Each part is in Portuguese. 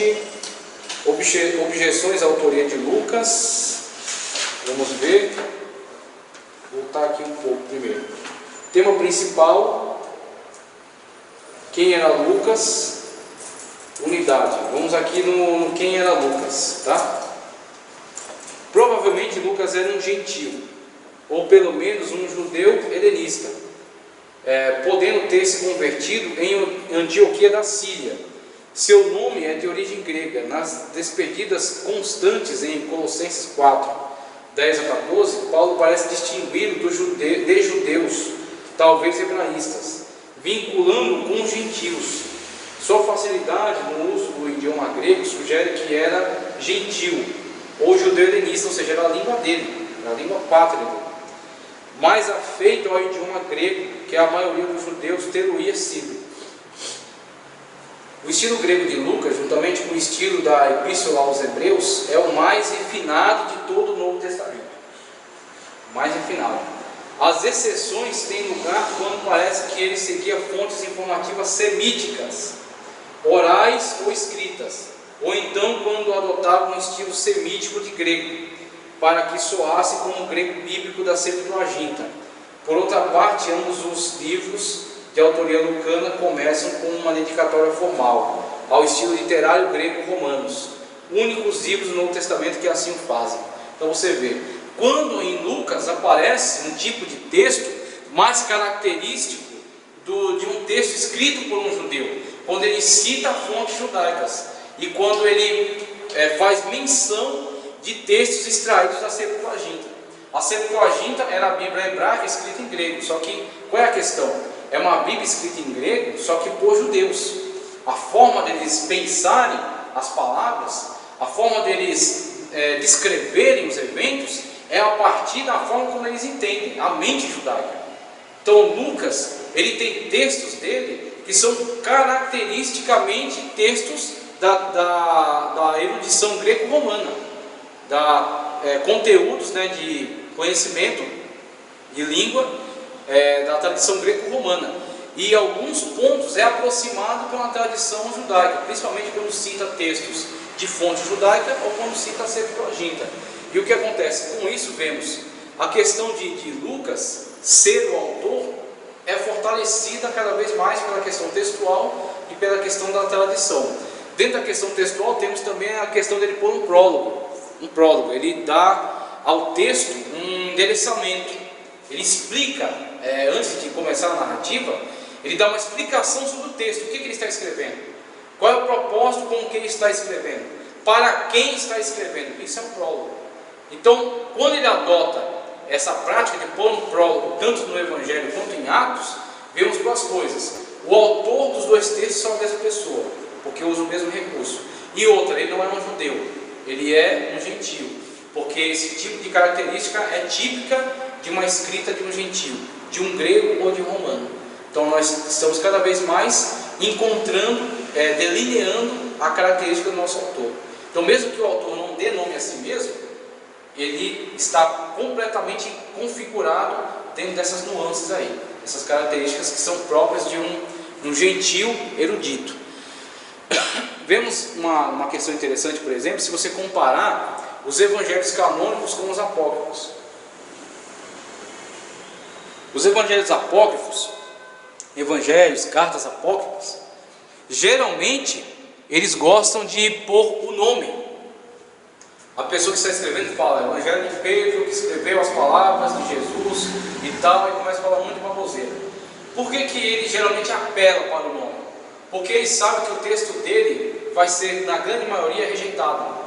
frente. Objeções à autoria de Lucas. Vamos ver. Voltar aqui um pouco primeiro. Tema principal. Quem era Lucas? Unidade. Vamos aqui no quem era Lucas, tá? Provavelmente Lucas era um gentio, ou pelo menos um judeu helenista, podendo ter se convertido em Antioquia da Síria. Seu nome é de origem grega. Nas despedidas constantes em Colossenses 4, 10 a 14, Paulo parece distingui-lo de judeus, talvez hebraístas, vinculando com gentios. Sua facilidade no uso do idioma grego sugere que era gentil, ou judeu helenista, ou seja, era a língua dele, era a língua pátria dele, mais afeito ao idioma grego, que a maioria dos judeus teria sido. O estilo grego de Lucas, juntamente com o estilo da Epístola aos Hebreus, é o mais refinado de todo o Novo Testamento. Mais refinado. As exceções têm lugar quando parece que ele seguia fontes informativas semíticas, orais ou escritas, ou então quando adotava um estilo semítico de grego, para que soasse como o grego bíblico da Septuaginta. Por outra parte, ambos os livros de autoria lucana começam com uma dedicatória formal, ao estilo literário grego-romanos, únicos livros do Novo Testamento que assim o fazem. Então você vê, quando em Lucas aparece um tipo de texto mais característico de um texto escrito por um judeu, quando ele cita fontes judaicas e quando ele faz menção de textos extraídos da Septuaginta. A Septuaginta era a Bíblia hebraica escrita em grego, só que qual é a questão? É uma Bíblia escrita em grego, só que por judeus. A forma deles pensarem as palavras, a forma deles descreverem os eventos, é a partir da forma como eles entendem, a mente judaica. Então Lucas, ele tem textos dele que são caracteristicamente textos da erudição greco-romana, conteúdos de conhecimento de língua, da tradição greco-romana, e alguns pontos é aproximado pela tradição judaica, principalmente quando cita textos de fonte judaica ou quando cita a Septuaginta. E o que acontece? Com isso vemos a questão de Lucas ser o autor é fortalecida cada vez mais pela questão textual e pela questão da tradição. Dentro da questão textual temos também a questão dele pôr um prólogo. Ele dá ao texto um endereçamento, ele explica, antes de começar a narrativa, ele dá uma explicação sobre o texto, o que ele está escrevendo, qual é o propósito com o que ele está escrevendo, para quem está escrevendo. Isso é um prólogo. Então, quando ele adota essa prática de pôr um prólogo, tanto no Evangelho quanto em Atos, vemos duas coisas: o autor dos dois textos são a mesma pessoa, porque usa o mesmo recurso, e outra, ele não é um judeu, ele é um gentio, porque esse tipo de característica é típica de uma escrita de um gentio, de um grego ou de um romano. Então nós estamos cada vez mais encontrando, delineando a característica do nosso autor. Então mesmo que o autor não dê nome a si mesmo, ele está completamente configurado dentro dessas nuances aí, essas características que são próprias de um gentio erudito. Vemos uma questão interessante, por exemplo, se você comparar os evangelhos canônicos com os apócrifos. Os evangelhos apócrifos, evangelhos, cartas apócrifas, geralmente eles gostam de pôr o nome. A pessoa que está escrevendo fala, Evangelho de Pedro, que escreveu as palavras de Jesus e tal, e começa a falar muito de baboseira. Por que ele geralmente apela para o nome? Porque ele sabe que o texto dele vai ser, na grande maioria, rejeitado.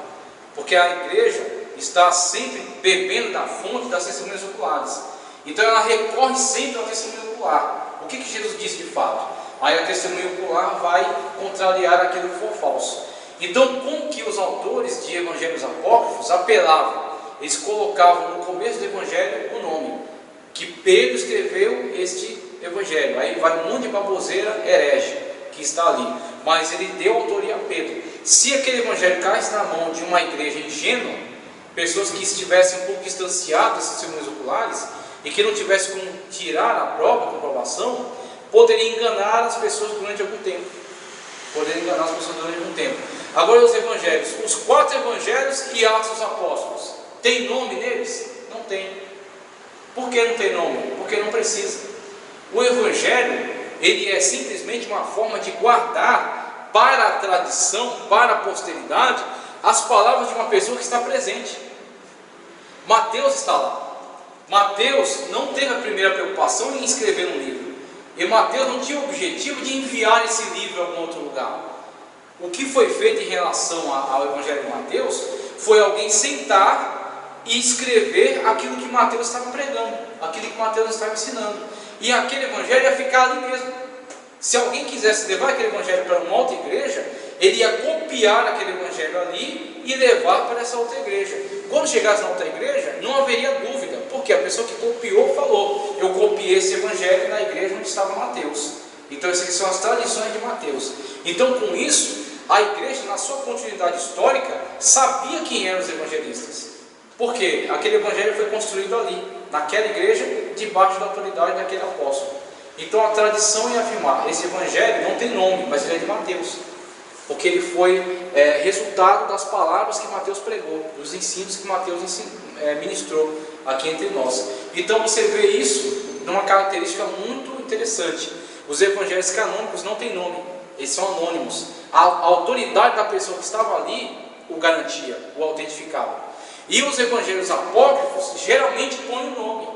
Porque a igreja está sempre bebendo da fonte das testemunhas oculares. Então ela recorre sempre ao testemunho ocular. O que Jesus disse de fato? Aí a testemunha ocular vai contrariar aquilo que for falso. Então, como que os autores de evangelhos apócrifos apelavam? Eles colocavam no começo do evangelho o nome, que Pedro escreveu este evangelho. Aí vai um monte de baboseira herege que está ali, mas ele deu autoria a Pedro. Se aquele evangelho caísse na mão de uma igreja ingênua, pessoas que estivessem um pouco distanciadas das testemunhas oculares e que não tivessem como tirar a prova, a comprovação, poderia enganar as pessoas durante algum tempo. Agora os evangelhos, os 4 evangelhos e Atos dos Apóstolos, tem nome neles? Não tem. Por que não tem nome? Porque não precisa. O evangelho, ele é simplesmente uma forma de guardar para a tradição, para a posteridade, as palavras de uma pessoa que está presente. Mateus está lá. Mateus não teve a primeira preocupação em escrever um livro. E Mateus não tinha o objetivo de enviar esse livro a algum outro lugar. O que foi feito em relação ao Evangelho de Mateus foi alguém sentar e escrever aquilo que Mateus estava pregando, aquilo que Mateus estava ensinando. E aquele Evangelho ia ficar ali mesmo. Se alguém quisesse levar aquele Evangelho para uma outra igreja, ele ia copiar aquele Evangelho ali e levar para essa outra igreja. Quando chegasse na outra igreja, não haveria dúvida, porque a pessoa que copiou falou: eu copiei esse Evangelho na igreja onde estava Mateus. Então essas aqui são as tradições de Mateus. Então com isso, a igreja, na sua continuidade histórica, sabia quem eram os evangelistas, porque aquele evangelho foi construído ali, naquela igreja, debaixo da autoridade daquele apóstolo. Então a tradição ia afirmar: esse evangelho não tem nome, mas ele é de Mateus, porque ele foi resultado das palavras que Mateus pregou, dos ensinos que Mateus ministrou aqui entre nós. Então você vê isso numa característica muito interessante: os evangelhos canônicos não têm nome, eles são anônimos. A autoridade da pessoa que estava ali o garantia, o autentificava. E os evangelhos apócrifos geralmente põem o nome,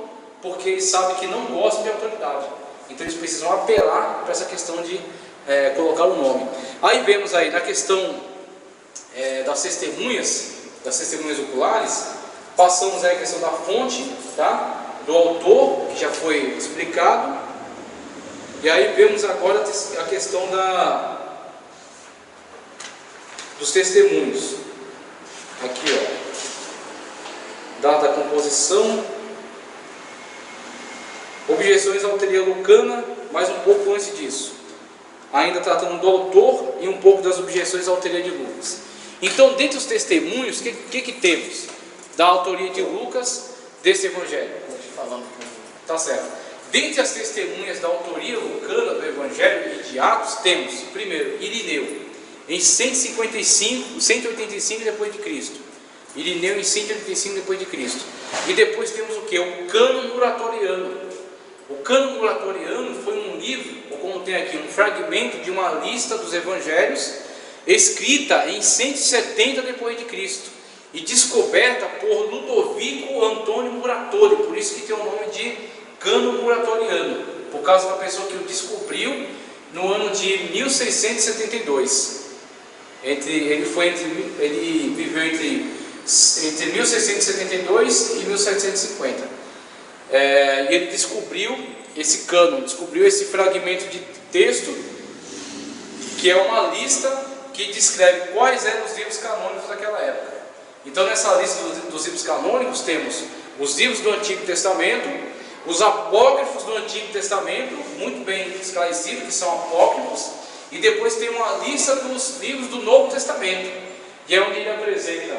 porque eles sabem que não gostam de autoridade. Então eles precisam apelar para essa questão de colocar o nome. Aí vemos aí na questão das testemunhas oculares, passamos aí a questão da fonte, tá? Do autor, que já foi explicado. E aí vemos agora a questão dos testemunhos. Aqui, ó, data da composição, objeções à autoria lucana, mais um pouco antes disso, ainda tratando do autor e um pouco das objeções à autoria de Lucas. Então, dentre os testemunhos, o que temos da autoria de Lucas desse evangelho? Tá certo. Dentre as testemunhas da autoria lucana do evangelho e de Atos, temos primeiro Irineu, em 185 depois de Cristo. Irineu em 185 depois de Cristo. E depois temos o que? O Cânon Muratoriano. O Cânon Muratoriano foi um livro, ou como tem aqui, um fragmento de uma lista dos evangelhos, escrita em 170 depois de Cristo e descoberta por Ludovico Antônio Muratori. Por isso que tem o nome de Cânon Muratoriano, por causa da pessoa que o descobriu no ano de 1672. Ele viveu entre 1672 e 1750. E ele descobriu esse cânon, descobriu esse fragmento de texto, que é uma lista que descreve quais eram os livros canônicos daquela época. Então, nessa lista dos livros canônicos, temos os livros do Antigo Testamento, os apócrifos do Antigo Testamento, muito bem esclarecidos, que são apócrifos, e depois tem uma lista dos livros do Novo Testamento, que é onde ele apresenta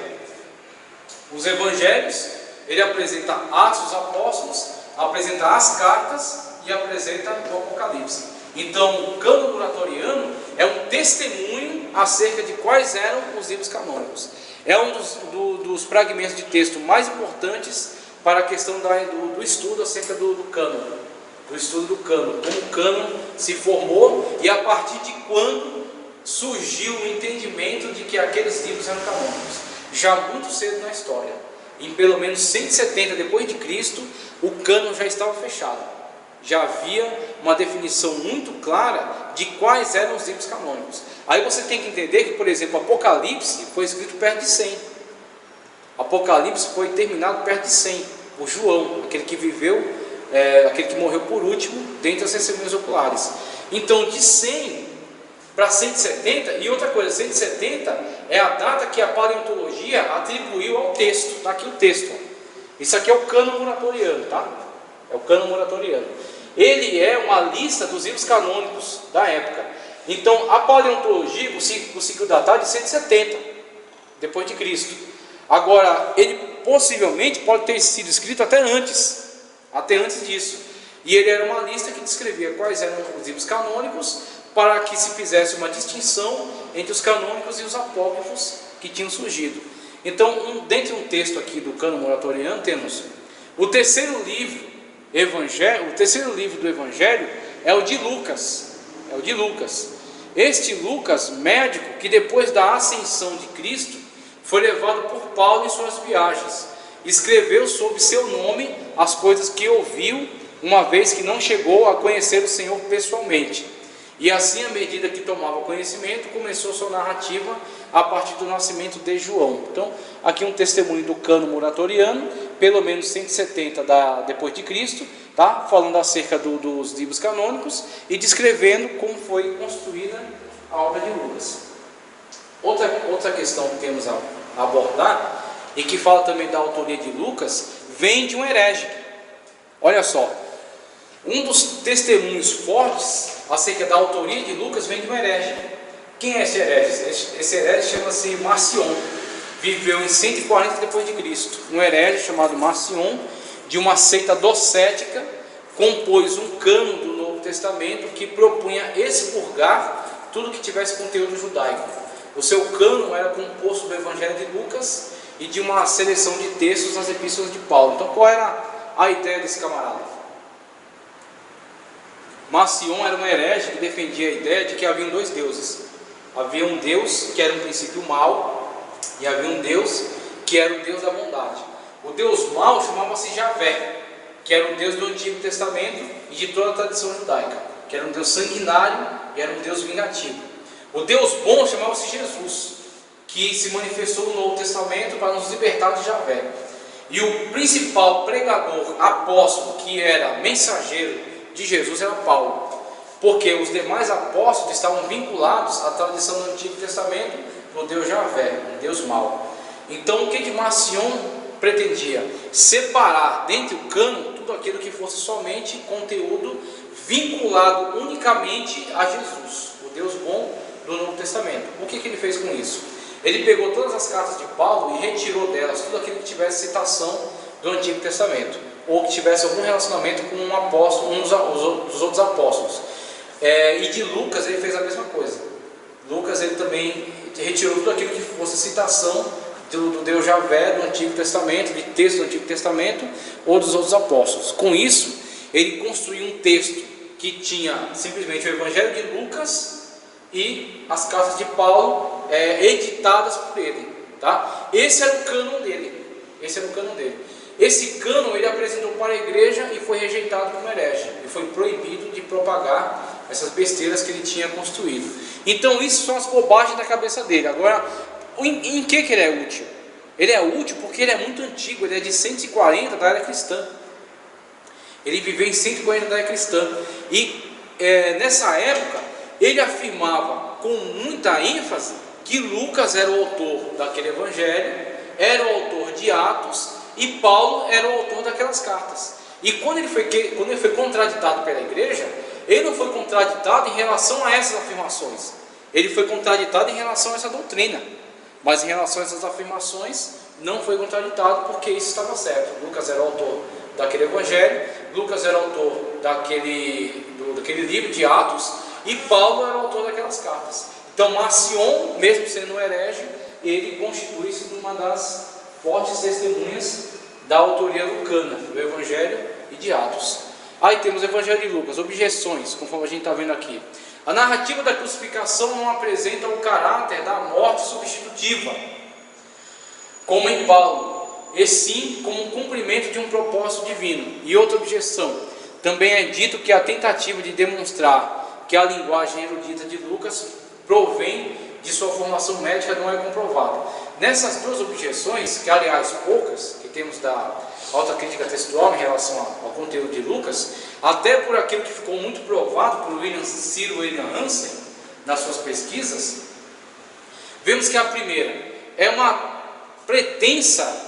os evangelhos, ele apresenta Atos dos Apóstolos, apresenta as cartas e apresenta o Apocalipse. Então, o Cânon Muratoriano é um testemunho acerca de quais eram os livros canônicos. É um dos fragmentos de texto mais importantes para a questão do estudo acerca do cânon, do estudo do cânon, como o cânon se formou e a partir de quando surgiu o entendimento de que aqueles livros eram canônicos. Já muito cedo na história, em pelo menos 170 depois de Cristo, o cânon já estava fechado. Já havia uma definição muito clara de quais eram os livros canônicos. Aí você tem que entender que, por exemplo, Apocalipse foi escrito perto de 100. Apocalipse foi terminado perto de 100. O João, aquele que viveu, aquele que morreu por último, dentre as testemunhas oculares. Então, de 100 para 170, e outra coisa, 170 é a data que a paleontologia atribuiu ao texto. Está aqui o texto. Isso aqui é o Cânon Muratoriano, tá? É o Cânon Muratoriano. Ele é uma lista dos livros canônicos da época. Então, a paleontologia conseguiu datar de 170 depois de Cristo. Agora, ele possivelmente pode ter sido escrito até antes disso. E ele era uma lista que descrevia quais eram os livros canônicos, para que se fizesse uma distinção entre os canônicos e os apócrifos que tinham surgido. Então, dentro de um texto aqui do cânon moratoriano, temos o terceiro livro do Evangelho é o de Lucas. Este Lucas, médico, que depois da ascensão de Cristo, foi levado por Paulo em suas viagens, escreveu sob seu nome as coisas que ouviu, uma vez que não chegou a conhecer o Senhor pessoalmente. E assim, à medida que tomava conhecimento, começou sua narrativa a partir do nascimento de João. Então, aqui um testemunho do cânon moratoriano, pelo menos 170 depois de Cristo, tá? Falando acerca dos livros canônicos e descrevendo como foi construída a obra de Lucas. Outra questão que temos a abordar, e que fala também da autoria de Lucas, vem de um herege. Olha só, um dos testemunhos fortes acerca da autoria de Lucas vem de um herege. Quem é esse herege? Esse herege chama-se Marcion, viveu em 140 depois de Cristo. Um herege chamado Marcion, de uma seita docética, compôs um cânon do Novo Testamento que propunha expurgar tudo que tivesse conteúdo judaico. O seu cânon era composto do Evangelho de Lucas e de uma seleção de textos nas epístolas de Paulo. Então, qual era a ideia desse camarada? Marcion era um herege que defendia a ideia de que haviam dois deuses. Havia um Deus que era um princípio mau, e havia um Deus que era o Deus da bondade. O Deus mau chamava-se Javé, que era o Deus do Antigo Testamento e de toda a tradição judaica, que era um Deus sanguinário e era um Deus vingativo. O Deus bom chamava-se Jesus, que se manifestou no Novo Testamento para nos libertar de Javé. E o principal pregador, apóstolo, que era mensageiro de Jesus, era Paulo, porque os demais apóstolos estavam vinculados à tradição do Antigo Testamento, do Deus Javé, um Deus mau. Então, o que Marcion pretendia? Separar dentro do cânon tudo aquilo que fosse somente conteúdo vinculado unicamente a Jesus, o Deus bom do Novo Testamento. O que ele fez com isso? Ele pegou todas as cartas de Paulo e retirou delas tudo aquilo que tivesse citação do Antigo Testamento, ou que tivesse algum relacionamento com um apóstolo, dos outros apóstolos. E de Lucas ele fez a mesma coisa. Lucas ele também retirou tudo aquilo que fosse citação do Deus Javé do Antigo Testamento, de texto do Antigo Testamento ou dos outros apóstolos. Com isso, ele construiu um texto que tinha simplesmente o Evangelho de Lucas e as cartas de Paulo editadas por ele, tá? Esse era o cânon dele. Esse cânon ele apresentou para a igreja e foi rejeitado como herege, e foi proibido de propagar essas besteiras que ele tinha construído. Então isso são as bobagens da cabeça dele. Agora, em que ele é útil? Ele é útil porque ele é muito antigo, ele é de 140 da era cristã. Ele viveu em 140 da era cristã. E nessa época, ele afirmava com muita ênfase que Lucas era o autor daquele evangelho, era o autor de Atos, e Paulo era o autor daquelas cartas. E quando ele foi contraditado pela igreja, ele não foi contraditado em relação a essas afirmações, ele foi contraditado em relação a essa doutrina, mas em relação a essas afirmações não foi contraditado, porque isso estava certo. Lucas era o autor daquele evangelho, Lucas era o autor daquele livro de Atos, e Paulo era o autor daquelas cartas. Então Marcion, mesmo sendo um herege, ele constitui-se numa das fortes testemunhas da autoria lucana, do Evangelho e de Atos. Aí temos o Evangelho de Lucas, objeções, conforme a gente está vendo aqui. A narrativa da crucificação não apresenta o caráter da morte substitutiva, como em Paulo, e sim como um cumprimento de um propósito divino. E outra objeção, também é dito que a tentativa de demonstrar que a linguagem erudita de Lucas provém de sua formação médica não é comprovada. Nessas duas objeções, que aliás poucas, que temos da alta crítica textual em relação ao conteúdo de Lucas, até por aquilo que ficou muito provado por Cyril William Hansen nas suas pesquisas, vemos que a primeira é uma pretensa,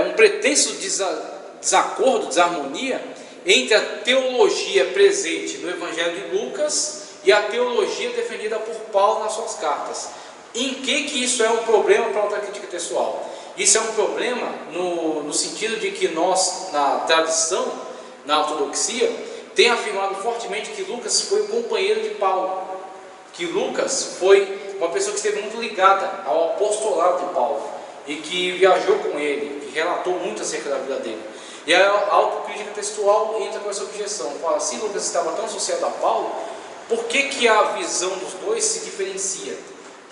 um pretenso desacordo, desarmonia entre a teologia presente no Evangelho de Lucas e a teologia defendida por Paulo nas suas cartas. Em que isso é um problema para a alta crítica textual? Isso é um problema no sentido de que nós, na tradição, na ortodoxia, tem afirmado fortemente que Lucas foi companheiro de Paulo. que Lucas foi uma pessoa que esteve muito ligada ao apostolado de Paulo e que viajou com ele, que relatou muito acerca da vida dele. E a autocrítica textual entra com essa objeção, fala, se Lucas estava tão associado a Paulo, por que a visão dos dois se diferencia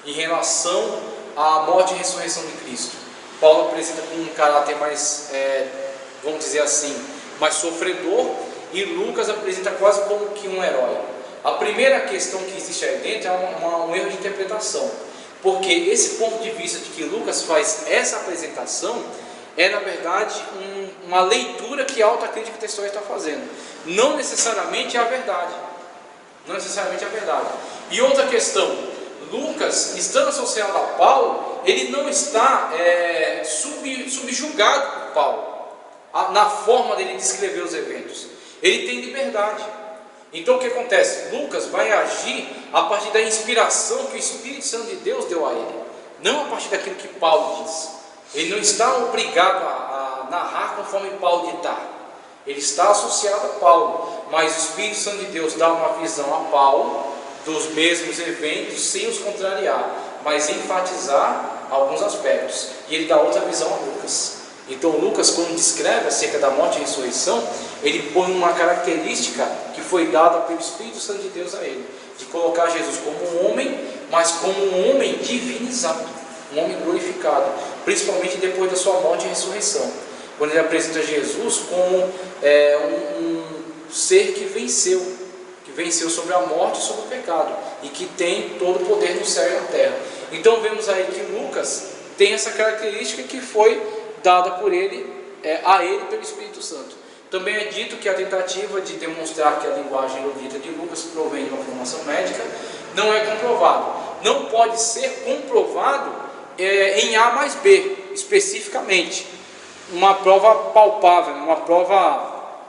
em relação à morte e ressurreição de Cristo? Paulo apresenta com um caráter mais, vamos dizer assim, mais sofredor, e Lucas apresenta quase como que um herói. A primeira questão que existe aí dentro é um erro de interpretação, porque esse ponto de vista de que Lucas faz essa apresentação é, na verdade, uma leitura que a autocrítica textual está fazendo. Não necessariamente é a verdade. Não necessariamente é a verdade. E outra questão, Lucas, estando associado a Paulo, ele não está subjugado por Paulo, na forma dele descrever os eventos. Ele tem liberdade. Então o que acontece? Lucas vai agir a partir da inspiração que o Espírito Santo de Deus deu a ele, não a partir daquilo que Paulo diz. Ele não está obrigado a narrar conforme Paulo ditar. Ele está associado a Paulo, mas o Espírito Santo de Deus dá uma visão a Paulo dos mesmos eventos sem os contrariar, mas enfatizar alguns aspectos. E ele dá outra visão a Lucas. Então Lucas, quando descreve acerca da morte e ressurreição, ele põe uma característica que foi dada pelo Espírito Santo de Deus a ele, de colocar Jesus como um homem, mas como um homem divinizado, um homem glorificado, principalmente depois da sua morte e ressurreição, quando ele apresenta Jesus como um ser que venceu sobre a morte e sobre o pecado, e que tem todo o poder no céu e na terra. Então vemos aí que Lucas tem essa característica que foi dada por ele, a ele pelo Espírito Santo. Também é dito que a tentativa de demonstrar que a linguagem erudita de Lucas provém de uma formação médica não é comprovado. Não pode ser comprovado em A mais B, especificamente. Uma prova palpável, uma prova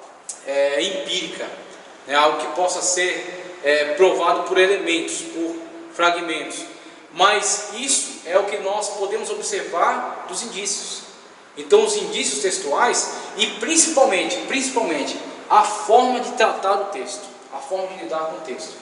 empírica, algo que possa ser provado por elementos, por fragmentos. Mas isso é o que nós podemos observar dos indícios. Então os indícios textuais e principalmente a forma de tratar o texto, a forma de lidar com o texto.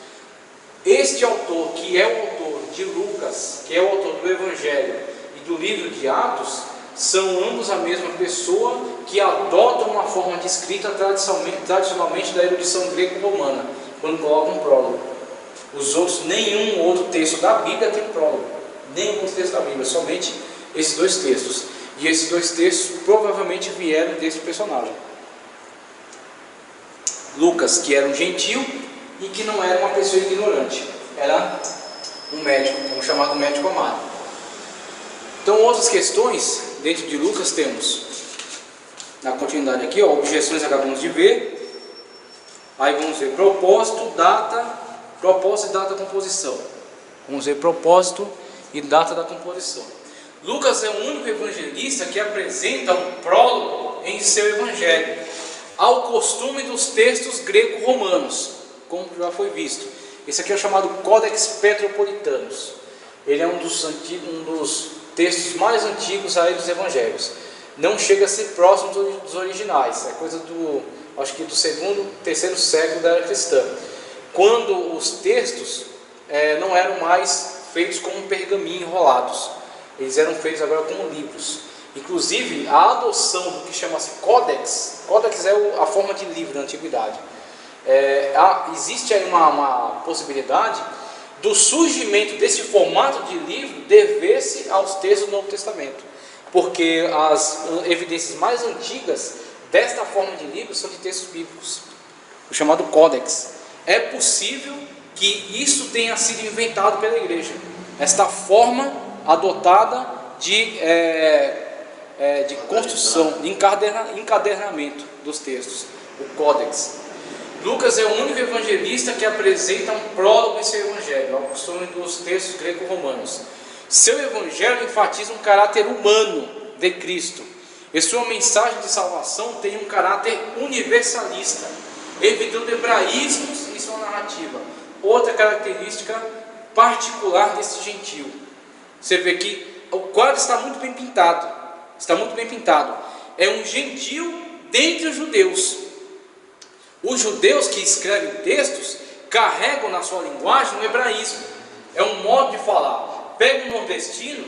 Este autor, que é o autor de Lucas, que é o autor do Evangelho e do livro de Atos, são ambos a mesma pessoa que adotam uma forma de escrita tradicionalmente da erudição greco-romana, quando colocam um prólogo. Nenhum outro texto da Bíblia tem prólogo, nenhum outro texto da Bíblia, somente esses dois textos. E esses dois textos provavelmente vieram desse personagem. Lucas, que era um gentil e que não era uma pessoa ignorante, era um médico, como chamado médico amado. Então, outras questões dentro de Lucas temos, na continuidade aqui, objeções acabamos de ver. Aí vamos ver propósito e data da composição. Vamos ver propósito e data da composição. Lucas é o único evangelista que apresenta um prólogo em seu evangelho, ao costume dos textos greco-romanos, como já foi visto. Esse aqui é o chamado Codex Petropolitanos. Ele é um dos textos mais antigos aí dos evangelhos. Não chega a ser próximo dos originais, é coisa acho que do segundo, terceiro século da era cristã, quando os textos não eram mais feitos como pergaminho enrolados. Eles eram feitos agora como livros. Inclusive, a adoção do que chama-se códex é a forma de livro na antiguidade. Existe aí uma possibilidade do surgimento desse formato de livro dever-se aos textos do Novo Testamento, porque as evidências mais antigas desta forma de livro são de textos bíblicos, o chamado códex. É possível que isso tenha sido inventado pela igreja, esta forma adotada de construção, de encadernamento dos textos, o códex. Lucas é o único evangelista que apresenta um prólogo em seu evangelho, ao costume dos textos greco-romanos. Seu evangelho enfatiza um caráter humano de Cristo, e sua mensagem de salvação tem um caráter universalista, evitando hebraísmos em sua narrativa. Outra característica particular desse gentil. Você vê que o quadro está muito bem pintado. É um gentil dentre os judeus. Os judeus que escrevem textos carregam na sua linguagem o hebraísmo. é um modo de falar. Pega um nordestino,